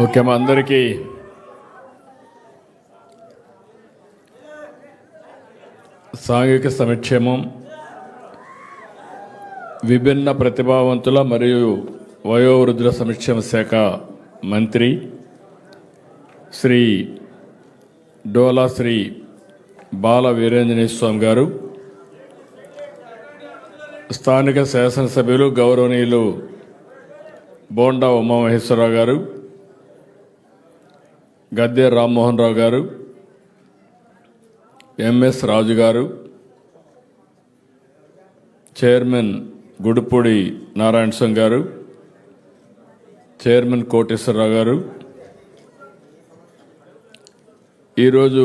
Okay, మా అందరికీ సాంఘిక సంక్షేమం, విభిన్న ప్రతిభావంతుల మరియు వయోవృద్ధుల సంక్షేమ శాఖ మంత్రి శ్రీ డోలా శ్రీ బాల వీరేంద్రనాథ్ స్వామి గారు, స్థానిక శాసనసభ్యులు గౌరవనీయులు బోండా ఉమామహేశ్వరరావు గారు, గద్దె రామ్మోహన్ రావు గారు, ఎంఎస్ రాజు గారు, చైర్మన్ గుడిపూడి నారాయణ స్వామి గారు, చైర్మన్ కోటేశ్వరరావు గారు, ఈరోజు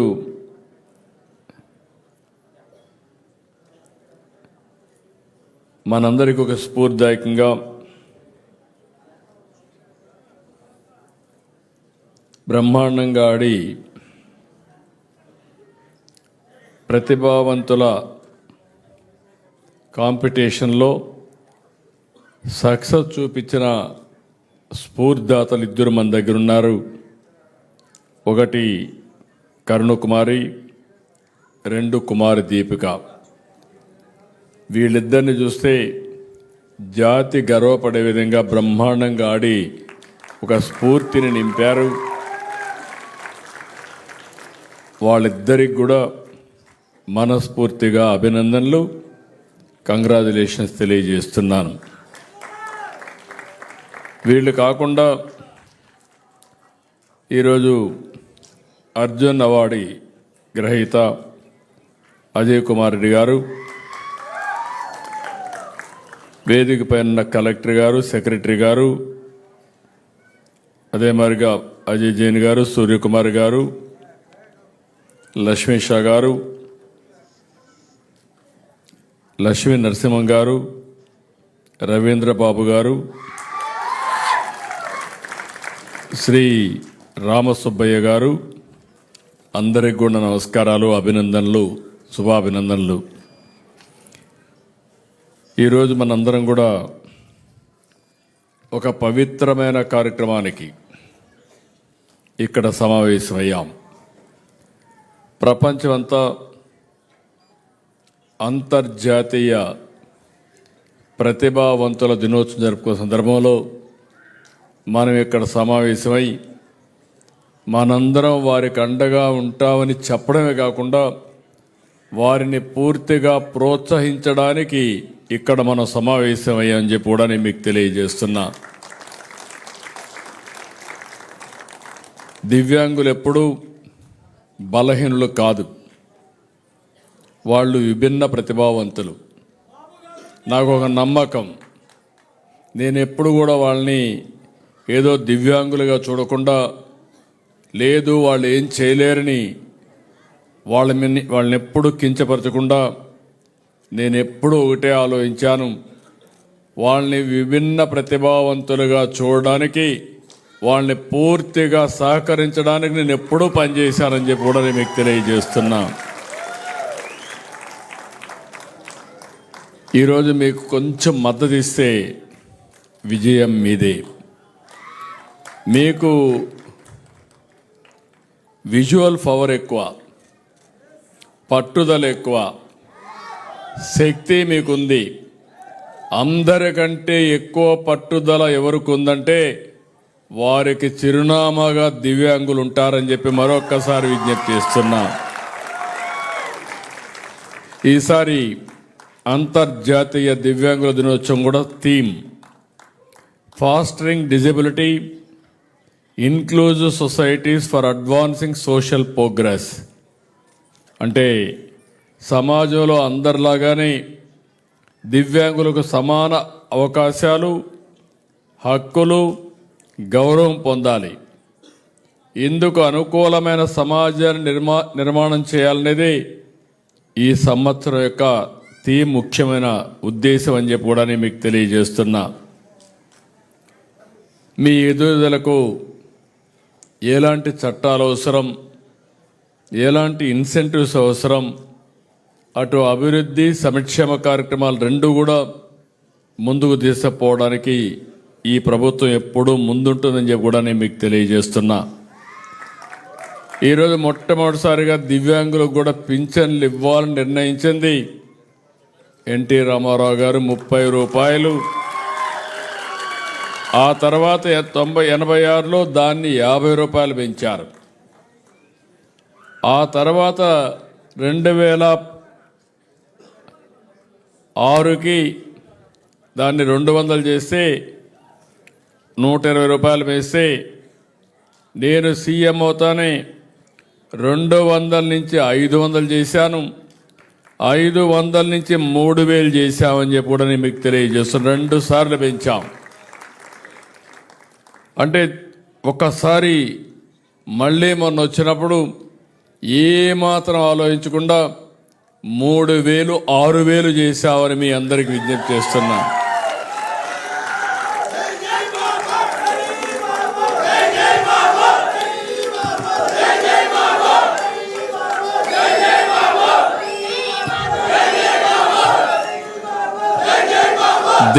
మనందరికీ ఒక స్ఫూర్తిదాయకంగా బ్రహ్మాండంగా ఆడి ప్రతిభావంతుల కాంపిటీషన్లో సక్సెస్ చూపించిన స్ఫూర్తిదాతలు ఇద్దరు మన దగ్గర ఉన్నారు. ఒకటి కరుణకుమారి, రెండు కుమారి దీపిక. వీళ్ళిద్దరిని చూస్తే జాతి గర్వపడే విధంగా బ్రహ్మాండంగా ఆడి ఒక స్ఫూర్తిని నింపారు. వాళ్ళిద్దరికి కూడా మనస్ఫూర్తిగా అభినందనలు, కంగ్రాచులేషన్స్ తెలియజేస్తున్నాను. వీళ్ళు కాకుండా ఈరోజు అర్జున్ అవార్డు గ్రహీత అజయ్ కుమార్ రెడ్డి గారు, వేదిక పైన కలెక్టర్ గారు, సెక్రటరీ గారు, అదే మరిగా అజయ్ జైన్ గారు, సూర్యకుమార్ గారు, లక్ష్మీ షా గారు, లక్ష్మీ నరసింహం గారు, రవీంద్ర బాబు గారు, శ్రీ రామసుబ్బయ్య గారు, అందరికి కూడా నమస్కారాలు, అభినందనలు, శుభాభినందనలు. ఈరోజు మనందరం కూడా ఒక పవిత్రమైన కార్యక్రమానికి ఇక్కడ సమావేశమయ్యాం. ప్రపంచమంతా అంతర్జాతీయ ప్రతిభావంతుల దినోత్సవం జరుపుకునే సందర్భంలో మనం ఇక్కడ సమావేశమై మనందరం వారికి అండగా ఉంటామని చెప్పడమే కాకుండా వారిని పూర్తిగా ప్రోత్సహించడానికి ఇక్కడ మనం సమావేశమయ్యామని చెప్పి కూడా నేను మీకు తెలియజేస్తున్నా. దివ్యాంగులు ఎప్పుడూ బలహీనులు కాదు, వాళ్ళు విభిన్న ప్రతిభావంతులు. నాకు ఒక నమ్మకం, నేను ఎప్పుడు కూడా వాళ్ళని ఏదో దివ్యాంగులుగా చూడకుండా, లేదు వాళ్ళు ఏం చేయలేరని వాళ్ళని ఎప్పుడు కించపరచకుండా నేను ఎప్పుడూ ఒకటే ఆలోచించాను, వాళ్ళని విభిన్న ప్రతిభావంతులుగా చూడడానికి, వాళ్ళని పూర్తిగా సహకరించడానికి నేను ఎప్పుడూ పనిచేశానని చెప్పి కూడా నేను మీకు తెలియజేస్తున్నా. ఈరోజు మీకు కొంచెం మద్దతు ఇస్తే విజయం మీదే. మీకు విజువల్ పవర్ ఎక్కువ, పట్టుదల ఎక్కువ, శక్తి మీకుంది. అందరికంటే ఎక్కువ పట్టుదల ఎవరికి ఉందంటే వారికి చిరునామాగా దివ్యాంగులు ఉంటారని చెప్పి మరొక్కసారి విజ్ఞప్తి చేస్తున్నా. ఈసారి అంతర్జాతీయ దివ్యాంగుల దినోత్సవం కూడా theme fostering disability, inclusive societies for advancing social progress. అంటే సమాజంలో అందరిలాగానే దివ్యాంగులకు సమాన అవకాశాలు, హక్కులు, గౌరవం పొందాలి. ఇందుకు అనుకూలమైన సమాజాన్ని నిర్మాణం చేయాలనేది ఈ సంవత్సరం యొక్క థీమ్, ముఖ్యమైన ఉద్దేశం అని చెప్పి కూడా నేను మీకు తెలియజేస్తున్నా. మీ ఎదుగుదలకు ఎలాంటి చట్టాలు అవసరం, ఎలాంటి ఇన్సెంటివ్స్ అవసరం, అటు అభివృద్ధి సంక్షేమ కార్యక్రమాలు రెండు కూడా ముందుకు తీసుకుపోవడానికి ఈ ప్రభుత్వం ఎప్పుడూ ముందుంటుందని చెప్పి కూడా నేను మీకు తెలియజేస్తున్నా. ఈరోజు మొట్టమొదటిసారిగా దివ్యాంగులకు కూడా పింఛన్లు ఇవ్వాలని నిర్ణయించింది ఎన్టీ రామారావు గారు. 30 రూపాయలు. ఆ తర్వాత 86లో దాన్ని 50 రూపాయలు పెంచారు. ఆ తర్వాత 2006కి దాన్ని 200 చేస్తే 120 రూపాయలు వేస్తే నేను సీఎం అవుతానే 200 నుంచి 500 చేశాను. 500 నుంచి 3000 చేశామని చెప్పి కూడా నేను మీకు తెలియజేస్తున్నాను. 2 సార్లు పెంచాం. అంటే ఒకసారి మళ్ళీ మొన్న వచ్చినప్పుడు ఏమాత్రం ఆలోచించకుండా 3000 6000 చేశామని మీ అందరికి విజ్ఞప్తి చేస్తున్నా.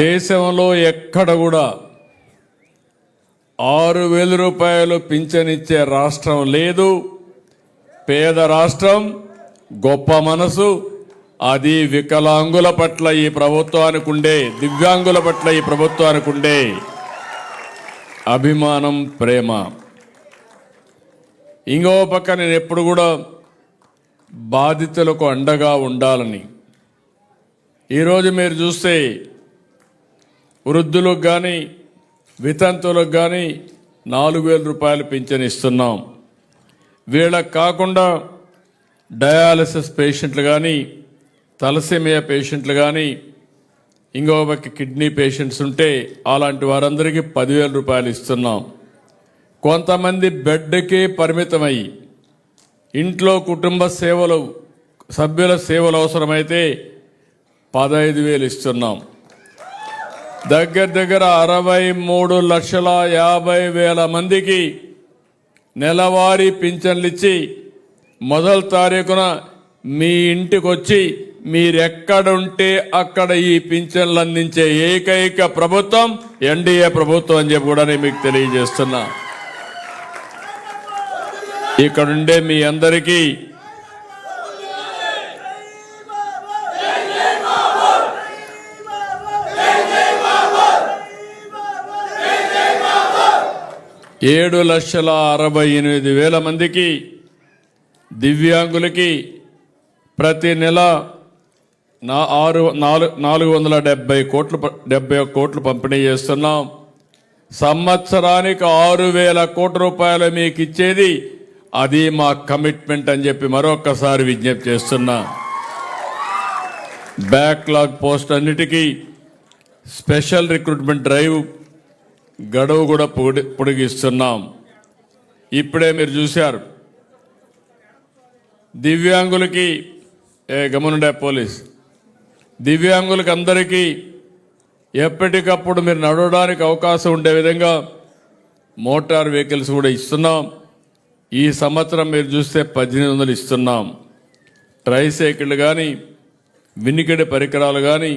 దేశంలో ఎక్కడ కూడా 6000 రూపాయలు పింఛనిచ్చే రాష్ట్రం లేదు. పేద రాష్ట్రం, గొప్ప మనసు. అది వికలాంగుల పట్ల ఈ ప్రభుత్వానికి ఉండే, దివ్యాంగుల పట్ల ఈ ప్రభుత్వానికి ఉండే అభిమానం, ప్రేమ. ఇంకో పక్క నేను ఎప్పుడు కూడా బాధితులకు అండగా ఉండాలని. ఈరోజు మీరు చూస్తే వృద్ధులకు కానీ వితంతువులకు కానీ 4000 రూపాయలు పింఛన్ ఇస్తున్నాం. వీళ్ళకు కాకుండా డయాలసిస్ పేషెంట్లు కానీ, తలసేమియా పేషెంట్లు కానీ, ఇంకొక కిడ్నీ పేషెంట్స్ ఉంటే అలాంటి వారందరికీ 10,000 రూపాయలు ఇస్తున్నాం. కొంతమంది బెడ్కి పరిమితమయ్యి ఇంట్లో కుటుంబ సేవలు, సభ్యుల సేవలు అవసరమైతే 15,000 ఇస్తున్నాం. దగ్గర 63,50,000 మందికి నెలవారీ పింఛన్లు ఇచ్చి మొదటి తారీఖున మీ ఇంటికి వచ్చి మీరెక్కడుంటే అక్కడ ఈ పింఛన్లు అందించే ఏకైక ప్రభుత్వం ఎన్డీఏ ప్రభుత్వం అని చెప్పి కూడా నేను మీకు తెలియజేస్తున్నా. ఇక్కడుండే మీ అందరికీ ఏడు 7,68,000 మందికి దివ్యాంగులకి ప్రతి నెల 470 కోట్లు పంపిణీ చేస్తున్నాం. సంవత్సరానికి 6,000 కోట్ల రూపాయలు మీకు ఇచ్చేది అది మా కమిట్మెంట్ అని చెప్పి మరొక్కసారి విజ్ఞప్తి చేస్తున్నా. బ్యాక్లాగ్ పోస్ట్ అన్నిటికీ స్పెషల్ రిక్రూట్మెంట్ డ్రైవ్ గడువు కూడా పొడిగిస్తున్నాం. ఇప్పుడే మీరు చూశారు దివ్యాంగులకి గమనుండే పోలీస్ దివ్యాంగులకి అందరికీ ఎప్పటికప్పుడు మీరు నడవడానికి అవకాశం ఉండే విధంగా మోటార్ వెహికల్స్ కూడా ఇస్తున్నాం. ఈ సంవత్సరం మీరు చూస్తే 1,800 ఇస్తున్నాం. ట్రైసైకిళ్ళు కానీ, వినికిడి పరికరాలు కానీ,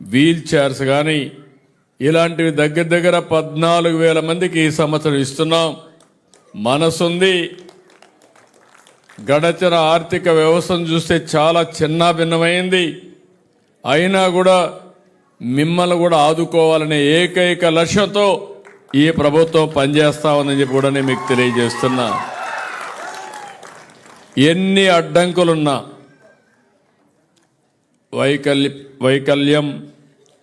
వీల్ చైర్స్ కానీ ఇలాంటివి దగ్గర 14,000 మందికి ఈ సంవత్సరం ఇస్తున్నాం. మనసుంది. గడచిన ఆర్థిక వ్యవస్థను చూస్తే చాలా చిన్న భిన్నమైంది. అయినా కూడా మిమ్మల్ని కూడా ఆదుకోవాలనే ఏకైక లక్ష్యంతో ఈ ప్రభుత్వం పనిచేస్తామని చెప్పి కూడా నేను మీకు తెలియజేస్తున్నా. ఎన్ని అడ్డంకులున్నా వైకల్యం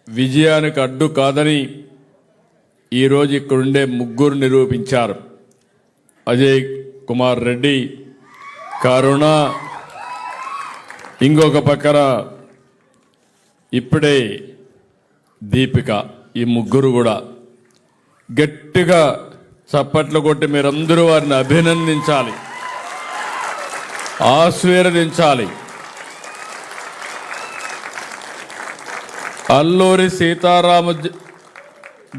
విజయానికి అడ్డు కాదని ఈరోజు ఇక్కడుండే 3 నిరూపించారు. అజయ్ కుమార్ రెడ్డి, కరుణ, ఇంకొక పక్కన ఇప్పుడే దీపిక. ఈ 3 కూడా గట్టిగా చప్పట్లు కొట్టి మీరందరూ వారిని అభినందించాలి, ఆశీర్వదించాలి. అల్లూరి సీతారామ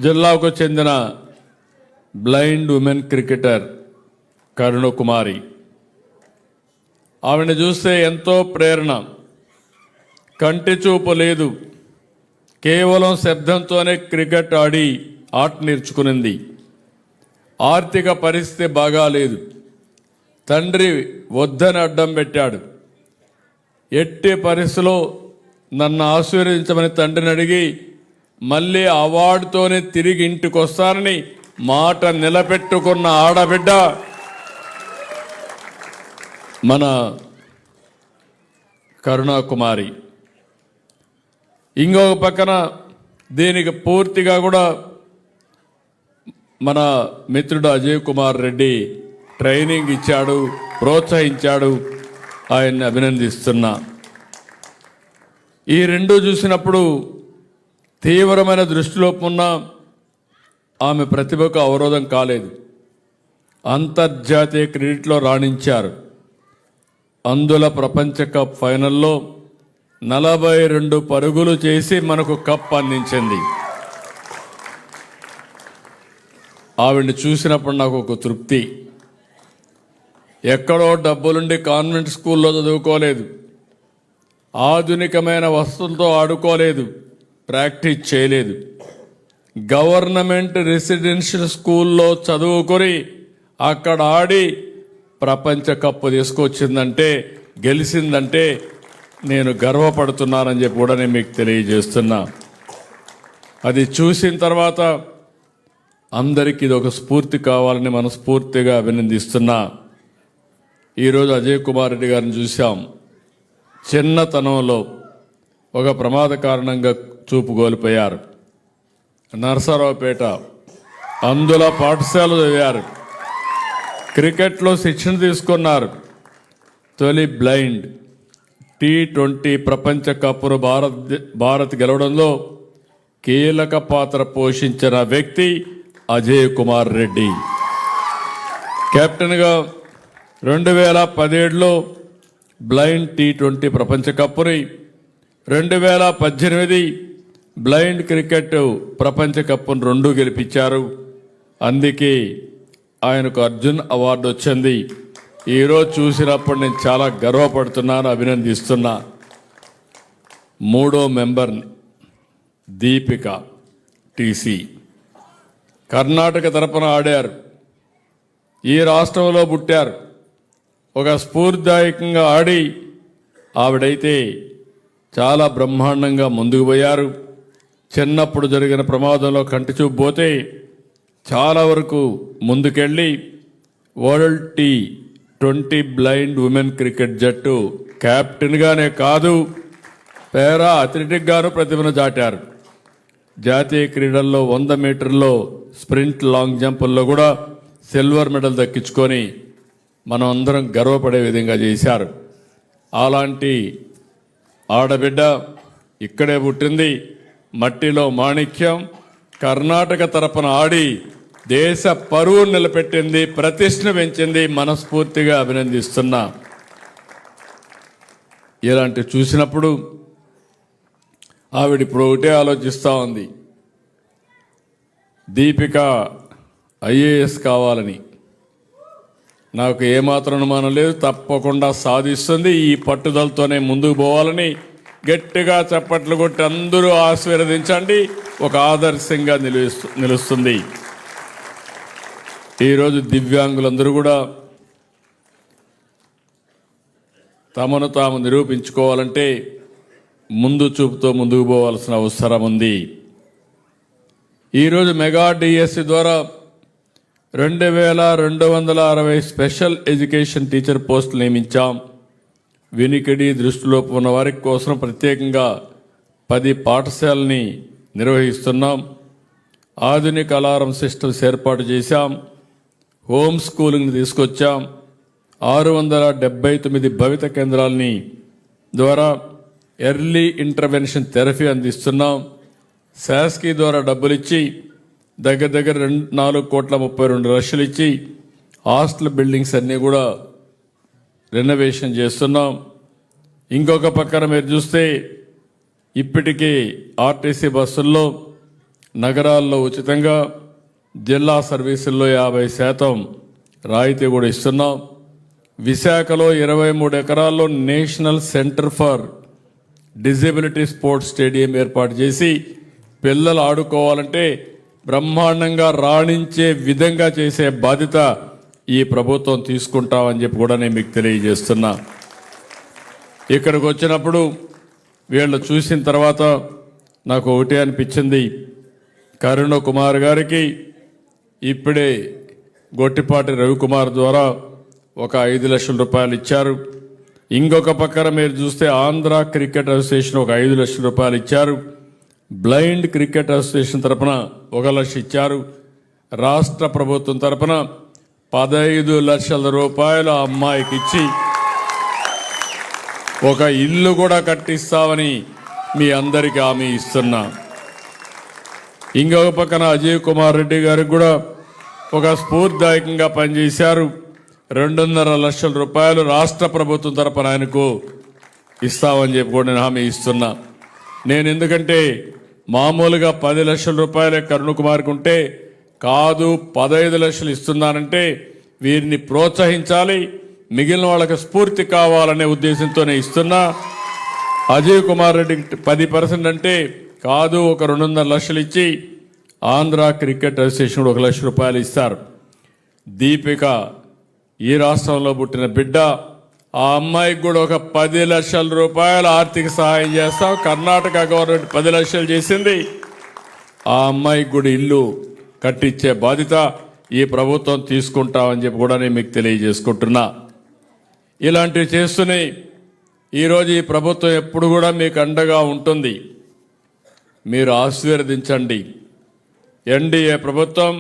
జిల్లాకు చెందిన బ్లైండ్ ఉమెన్ క్రికెటర్ కరుణ కుమారి. ఆవిడని చూస్తే ఎంతో ప్రేరణ. కంటి చూపు లేదు, కేవలం శబ్దంతోనే క్రికెట్ ఆడి ఆట నేర్చుకునింది. ఆర్థిక పరిస్థితి బాగాలేదు. తండ్రి వద్దని అడ్డం పెట్టాడు. ఎట్టి పరిస్థితిలో నన్ను ఆశీర్వదించమని తండ్రిని అడిగి మళ్ళీ అవార్డుతోనే తిరిగి ఇంటికి వస్తానని మాట నిలబెట్టుకున్న ఆడబిడ్డ మన కరుణాకుమారి. ఇంకొక పక్కన దీనికి పూర్తిగా కూడా మన మిత్రుడు అజయ్ కుమార్ రెడ్డి ట్రైనింగ్ ఇచ్చాడు, ప్రోత్సహించాడు. ఆయన్ని అభినందిస్తున్నా. ఈ రెండు చూసినప్పుడు తీవ్రమైన దృష్టిలోపం ఉన్న ఆమె ప్రతిభకు అవరోధం కాలేదు. అంతర్జాతీయ క్రికెట్లో రాణించారు. అందుల ప్రపంచ కప్ ఫైనల్లో 42 పరుగులు చేసి మనకు కప్ అందించింది. ఆవిడ్ని చూసినప్పుడు నాకు ఒక తృప్తి. ఎక్కడో డబ్బులుండి కాన్వెంట్ స్కూల్లో చదువుకోలేదు, ఆధునికమైన వస్తువులతో ఆడుకోలేదు, ప్రాక్టీస్ చేయలేదు. గవర్నమెంట్ రెసిడెన్షియల్ స్కూల్లో చదువుకొని అక్కడ ఆడి ప్రపంచ కప్పు తీసుకొచ్చిందంటే, గెలిచిందంటే నేను గర్వపడుతున్నానని చెప్పి కూడా నేను మీకు తెలియజేస్తున్నా. అది చూసిన తర్వాత అందరికీ ఇది ఒక స్ఫూర్తి కావాలని మనస్ఫూర్తిగా అభినందిస్తున్నా. ఈరోజు అజయ్ కుమార్ రెడ్డి గారిని చూశాం. చిన్నతనంలో ఒక ప్రమాద కారణంగా చూపు కోల్పోయారు. నరసరావుపేట అందుల పాఠశాల చదివారు. క్రికెట్లో శిక్షణ తీసుకున్నారు. తొలి బ్లైండ్. T20 ప్రపంచ కప్ను భారత్ గెలవడంలో కీలక పాత్ర పోషించిన వ్యక్తి అజయ్ కుమార్ రెడ్డి. కెప్టెన్గా 2017లో బ్లైండ్ T20 ప్రపంచ కప్ని, 2018 బ్లైండ్ క్రికెట్ ప్రపంచ కప్ను 2 గెలిపించారు. అందుకే ఆయనకు అర్జున్ అవార్డు వచ్చింది. ఈరోజు చూసినప్పుడు నేను చాలా గర్వపడుతున్నాను, అభినందిస్తున్నా. 3వ మెంబర్ దీపిక టీసీ కర్ణాటక తరపున ఆడారు. ఈ రాష్ట్రంలో పుట్టారు. ఒక స్ఫూర్తిదాయకంగా ఆడి ఆవిడైతే చాలా బ్రహ్మాండంగా ముందుకు పోయారు. చిన్నప్పుడు జరిగిన ప్రమాదంలో కంటి చూపు పోతే చాలా వరకు ముందుకెళ్ళి world T20 blind women cricket జట్టు కెప్టెన్గానే కాదు, పారా అథ్లెటిక్ గాను ప్రతిభను చాటారు. జాతీయ క్రీడల్లో 100 మీటర్లో స్ప్రింట్, లాంగ్ జంపుల్లో కూడా సిల్వర్ మెడల్ దక్కించుకొని మనం అందరం గర్వపడే విధంగా చేశారు. అలాంటి ఆడబిడ్డ ఇక్కడే పుట్టింది. మట్టిలో మాణిక్యం. కర్ణాటక తరపున ఆడి దేశ పరువు నిలబెట్టింది, ప్రతిష్టను పెంచింది. మనస్ఫూర్తిగా అభినందిస్తున్నా. ఇలాంటి చూసినప్పుడు ఆవిడ ఇప్పుడు ఒకటే ఆలోచిస్తూ ఉంది, దీపిక IAS కావాలని. నాకు ఏమాత్రం అనుమానం లేదు, తప్పకుండా సాధిస్తుంది. ఈ పట్టుదలతోనే ముందుకు పోవాలని గట్టిగా చప్పట్లు కొట్టి అందరూ ఆశీర్వదించండి. ఒక ఆదర్శంగా నిలుస్తుంది. ఈరోజు దివ్యాంగులందరూ కూడా తమను తాము నిరూపించుకోవాలంటే ముందు చూపుతో ముందుకు పోవాల్సిన అవసరం ఉంది. ఈరోజు మెగా DSC ద్వారా 2260 స్పెషల్ ఎడ్యుకేషన్ టీచర్ పోస్టులు నియమించాం. వినికిడి, దృష్టిలోపం ఉన్న వారి కోసం ప్రత్యేకంగా 10 పాఠశాలని నిర్వహిస్తున్నాం. ఆధునిక అలారం సిస్టమ్స్ ఏర్పాటు చేశాం. హోమ్ స్కూలింగ్ని తీసుకొచ్చాం. 679 భవిత కేంద్రాలని ద్వారా ఎర్లీ ఇంటర్వెన్షన్ థెరపీ అందిస్తున్నాం. శాస్కీ ద్వారా డబ్బులు ఇచ్చి దగ్గర 4,32,00,000 ఇచ్చి హాస్టల్ బిల్డింగ్స్ అన్నీ కూడా రెనోవేషన్ చేస్తున్నాం. ఇంకొక పక్కన మీరు చూస్తే ఇప్పటికీ RTC బస్సుల్లో నగరాల్లో ఉచితంగా, జిల్లా సర్వీసుల్లో 50% రాయితీ కూడా ఇస్తున్నాం. విశాఖలో 23 ఎకరాల్లో national centre for disability sports stadium ఏర్పాటు చేసి పిల్లలు ఆడుకోవాలంటే బ్రహ్మాండంగా రాణించే విధంగా చేసే బాధ్యత ఈ ప్రభుత్వం తీసుకుంటామని చెప్పి కూడా నేను మీకు తెలియజేస్తున్నా. ఇక్కడికి వచ్చినప్పుడు వీళ్ళు చూసిన తర్వాత నాకు ఒకటే అనిపించింది, కరుణ కుమార్ గారికి ఇప్పుడే గొట్టిపాటి రవికుమార్ ద్వారా ఒక 5 లక్షల రూపాయలు ఇచ్చారు. ఇంకొక పక్కన మీరు చూస్తే ఆంధ్ర క్రికెట్ అసోసియేషన్ ఒక 5 లక్షల రూపాయలు ఇచ్చారు. బ్లైండ్ క్రికెట్ అసోసియేషన్ తరపున 1 లక్ష ఇచ్చారు. రాష్ట్ర ప్రభుత్వం తరపున 15 లక్షల రూపాయలు ఆ అమ్మాయికి ఇచ్చి ఒక ఇల్లు కూడా కట్టిస్తామని మీ అందరికీ హామీ ఇస్తున్నా. ఇంకొక పక్కన అజయ్ కుమార్ రెడ్డి గారికి కూడా ఒక స్ఫూర్తిదాయకంగా పనిచేశారు. 2.5 లక్షల రూపాయలు రాష్ట్ర ప్రభుత్వం తరపున ఆయనకు ఇస్తామని చెప్పి కూడా నేను హామీ ఇస్తున్నా. నేను ఎందుకంటే మామూలుగా 10 లక్షల రూపాయలే కరుణ కుమార్కి ఉంటే కాదు 15 లక్షలు ఇస్తున్నానంటే వీరిని ప్రోత్సహించాలి, మిగిలిన వాళ్ళకి స్ఫూర్తి కావాలనే ఉద్దేశంతోనే ఇస్తున్నా. అజయ్ కుమార్ రెడ్డికి 10% అంటే కాదు ఒక 2.5 లక్షలు ఇచ్చి ఆంధ్ర క్రికెట్ అసోసియేషన్ 1 లక్ష రూపాయలు ఇస్తారు. దీపిక ఈ రాష్ట్రంలో పుట్టిన బిడ్డ, ఆ అమ్మాయికి కూడా ఒక 10 లక్షల రూపాయల ఆర్థిక సహాయం చేస్తాం. కర్ణాటక గవర్నమెంట్ 10 లక్షలు చేసింది. ఆ అమ్మాయికి కూడా ఇల్లు కట్టించే బాధ్యత ఈ ప్రభుత్వం తీసుకుంటామని చెప్పి కూడా నేను మీకు తెలియజేసుకుంటున్నా. ఇలాంటివి చేస్తూనే ఈరోజు ఈ ప్రభుత్వం ఎప్పుడు కూడా మీకు అండగా ఉంటుంది. మీరు ఆశీర్వదించండి. ఎన్డీఏ ప్రభుత్వం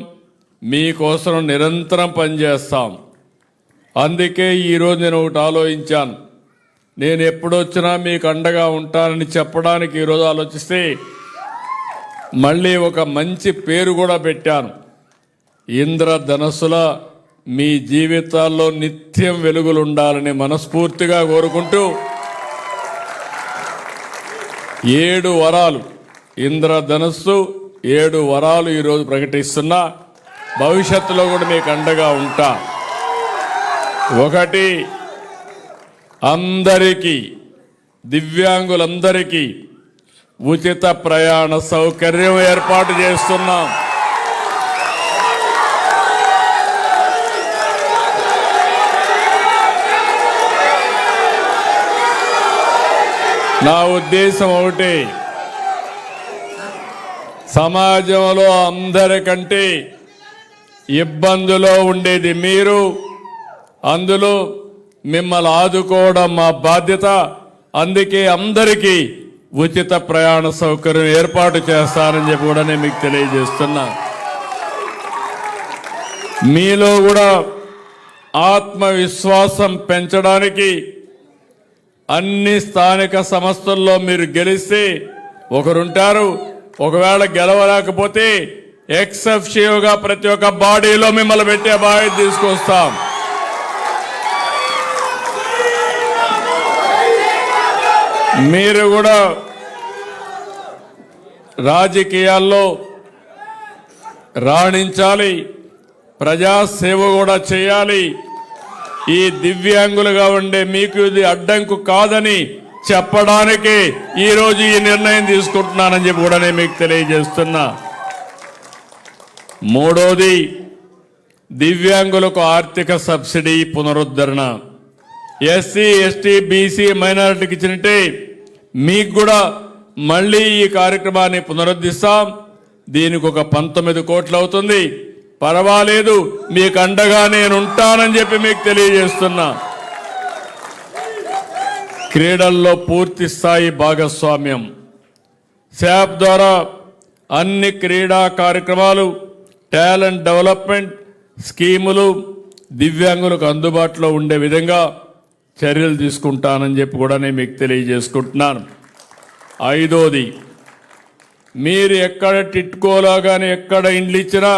మీకోసం నిరంతరం పనిచేస్తాం. అందుకే ఈరోజు నేను ఒకటి ఆలోచించాను. నేను ఎప్పుడొచ్చినా మీకు అండగా ఉంటానని చెప్పడానికి ఈరోజు ఆలోచిస్తే మళ్ళీ ఒక మంచి పేరు కూడా పెట్టాను. ఇంద్రధనస్సుల మీ జీవితాల్లో నిత్యం వెలుగులుండాలని మనస్ఫూర్తిగా కోరుకుంటూ 7 వరాలు, ఇంద్రధనస్సు 7 వరాలు ఈరోజు ప్రకటిస్తున్నా. భవిష్యత్తులో కూడా మీకు అండగా ఉంటా. 1, అందరికీ దివ్యాంగులందరికీ ఉచిత ప్రయాణ సౌకర్యం ఏర్పాటు చేస్తున్నాం. నా ఉద్దేశం ఒకటి, సమాజంలో అందరికంటే ఇబ్బందులో ఉండేది మీరు, అందులో మిమ్మల్ని ఆదుకోవడం మా బాధ్యత. అందుకే అందరికీ ఉచిత ప్రయాణ సౌకర్యం ఏర్పాటు చేస్తానని చెప్పి కూడా నేను మీకు తెలియజేస్తున్నా. మీలో కూడా ఆత్మవిశ్వాసం పెంచడానికి అన్ని స్థానిక సంస్థల్లో మీరు గెలిస్తే ఒకరుంటారు, ఒకవేళ గెలవలేకపోతే ఎక్సెఫ్షియోగా ప్రతి ఒక్క బాడీలో మిమ్మల్ని పెట్టే బాధ్యత తీసుకొస్తాం. మీరు కూడా రాజకీయాల్లో రాణించాలి, ప్రజాసేవ కూడా చేయాలి. ఈ దివ్యాంగులుగా ఉండే మీకు ఇది అడ్డంకు కాదని చెప్పడానికి ఈరోజు ఈ నిర్ణయం తీసుకుంటున్నానని చెప్పి కూడా నేను మీకు తెలియజేస్తున్నా. 3వది, దివ్యాంగులకు ఆర్థిక సబ్సిడీ పునరుద్ధరణ. ఎస్సీ, ఎస్టీ, బీసీ, మైనారిటీకి ఇచ్చినట్టే మీకు కూడా మళ్ళీ ఈ కార్యక్రమాన్ని పునరుద్ధరిస్తాం. దీనికి ఒక 19 కోట్లు అవుతుంది. పర్వాలేదు, మీకు అండగా నేను ఉంటానని చెప్పి మీకు తెలియజేస్తున్నా. క్రీడల్లో పూర్తి స్థాయి భాగస్వామ్యం. శాప్ ద్వారా అన్ని క్రీడా కార్యక్రమాలు, టాలెంట్ డెవలప్మెంట్ స్కీములు దివ్యాంగులకు అందుబాటులో ఉండే విధంగా చర్యలు తీసుకుంటానని చెప్పి కూడా నేను మీకు తెలియజేసుకుంటున్నాను. 5వది, మీరు ఎక్కడ టిట్కోలా కానీ ఎక్కడ ఇండ్లు ఇచ్చినా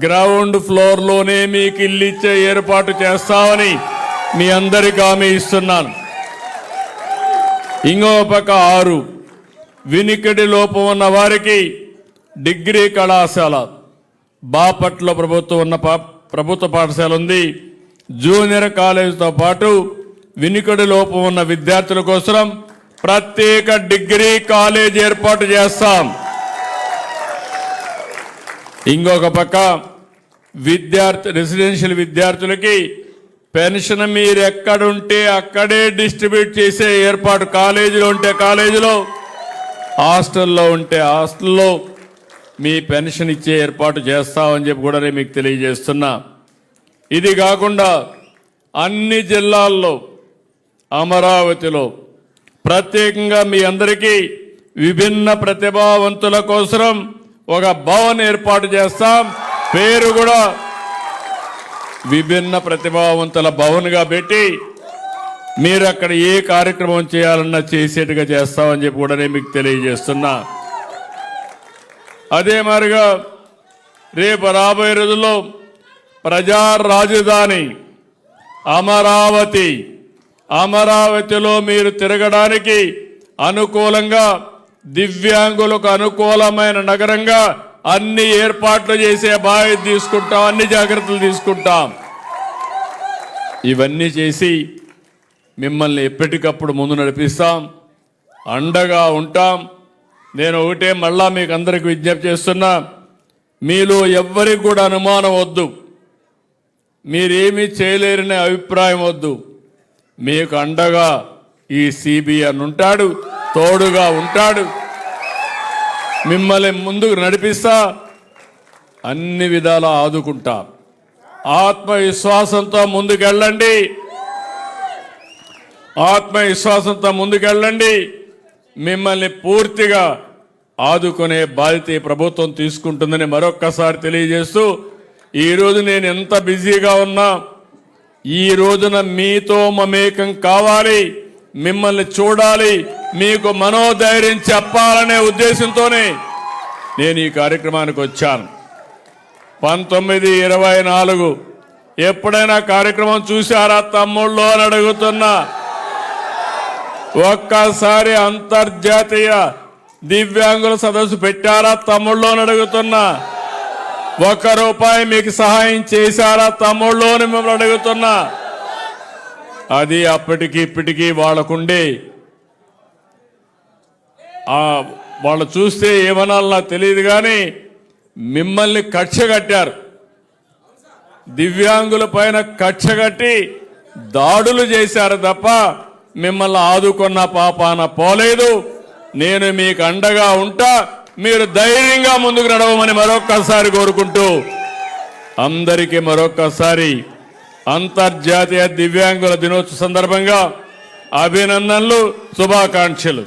గ్రౌండ్ ఫ్లోర్లోనే మీకు ఇల్లు ఇచ్చే ఏర్పాటు చేస్తామని మీ అందరికీ హామీ ఇస్తున్నాను. ఇంకో పక్క 6, వినికిడి లోపం ఉన్న వారికి డిగ్రీ కళాశాల. బాపట్ల ప్రభుత్వ పాఠశాల ఉంది. జూనియర్ కాలేజీతో పాటు వినికిడి లోపం ఉన్న విద్యార్థుల కోసం ప్రత్యేక డిగ్రీ కాలేజ్ ఏర్పాటు చేస్తాం. ఇంకొక పక్క రెసిడెన్షియల్ విద్యార్థులకి పెన్షన్ మీరు ఎక్కడుంటే అక్కడే డిస్ట్రిబ్యూట్ చేసే ఏర్పాటు, కాలేజీలో ఉంటే కాలేజీలో, హాస్టల్లో ఉంటే హాస్టల్లో మీ పెన్షన్ ఇచ్చే ఏర్పాటు చేస్తామని చెప్పి కూడా నేను మీకు తెలియజేస్తున్నా. ఇది కాకుండా అన్ని జిల్లాల్లో, అమరావతిలో ప్రత్యేకంగా మీ అందరికీ విభిన్న ప్రతిభావంతుల కోసం ఒక భవన్ ఏర్పాటు చేస్తాం. పేరు కూడా విభిన్న ప్రతిభావంతుల భవన్గా పెట్టి మీరు అక్కడ ఏ కార్యక్రమం చేయాలన్నా చేసేట్టుగా చేస్తామని చెప్పి కూడా నేను మీకు తెలియజేస్తున్నా. అదే మాదిరిగా రేపు రాబోయే రోజుల్లో ప్రజా రాజధాని అమరావతి, అమరావతిలో మీరు తిరగడానికి అనుకూలంగా, దివ్యాంగులకు అనుకూలమైన నగరంగా అన్ని ఏర్పాట్లు చేసే బాధ్యత తీసుకుంటాం, అన్ని జాగ్రత్తలు తీసుకుంటాం. ఇవన్నీ చేసి మిమ్మల్ని ఎప్పటికప్పుడు ముందు నడిపిస్తాం, అండగా ఉంటాం. నేను ఒకటే మళ్ళా మీకు అందరికి విజ్ఞప్తి చేస్తున్నా, మీలో ఎవ్వరికి కూడా అనుమానం వద్దు, మీరేమీ చేయలేరనే అభిప్రాయం వద్దు. మీకు అండగా ఈ సిబిఎన్ ఉంటాడు, తోడుగా ఉంటాడు, మిమ్మల్ని ముందుకు నడిపిస్తా, అన్ని విధాలా ఆదుకుంటా. ఆత్మవిశ్వాసంతో ముందుకెళ్ళండి, ఆత్మవిశ్వాసంతో ముందుకెళ్ళండి. మిమ్మల్ని పూర్తిగా ఆదుకునే బాధ్యత ఈ ప్రభుత్వం తీసుకుంటుందని మరొక్కసారి తెలియజేస్తూ, ఈరోజు నేను ఎంత బిజీగా ఉన్నా, ఈ రోజున మీతో మమేకం కావాలి, మిమ్మల్ని చూడాలి, మీకు మనోధైర్యం చెప్పాలనే ఉద్దేశంతోనే నేను ఈ కార్యక్రమానికి వచ్చాను. 1924 ఎప్పుడైనా కార్యక్రమం చూశారా తమ్ముళ్ళు అని అడుగుతున్నా. ఒక్కసారి అంతర్జాతీయ దివ్యాంగుల సదస్సు పెట్టారా తమ్ముళ్ళు అని అడుగుతున్నా. ₹1 మీకు సహాయం చేశారా తమ్ముళ్ళు అని మిమ్మల్ని అడుగుతున్నా. అది అప్పటికి ఇప్పటికీ వాళ్ళకుండే వాళ్ళు చూస్తే ఏమనాలో నాకు తెలియదు, కానీ మిమ్మల్ని కక్ష కట్టారు, దివ్యాంగుల పైన కక్ష కట్టి దాడులు చేశారు తప్ప మిమ్మల్ని ఆదుకున్న పాపాన పోలేదు. నేను మీకు అండగా ఉంటా, మీరు ధైర్యంగా ముందుకు నడవమని మరొక్కసారి కోరుకుంటూ, అందరికీ మరొక్కసారి అంతర్జాతీయ దివ్యాంగుల దినోత్సవ సందర్భంగా అభినందనలు, శుభాకాంక్షలు.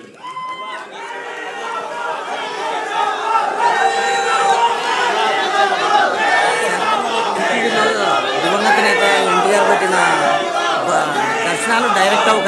దివంగత నేత ఎన్టీఆర్ పెట్టిన దర్శనాలు డైరెక్ట్ అవకాశం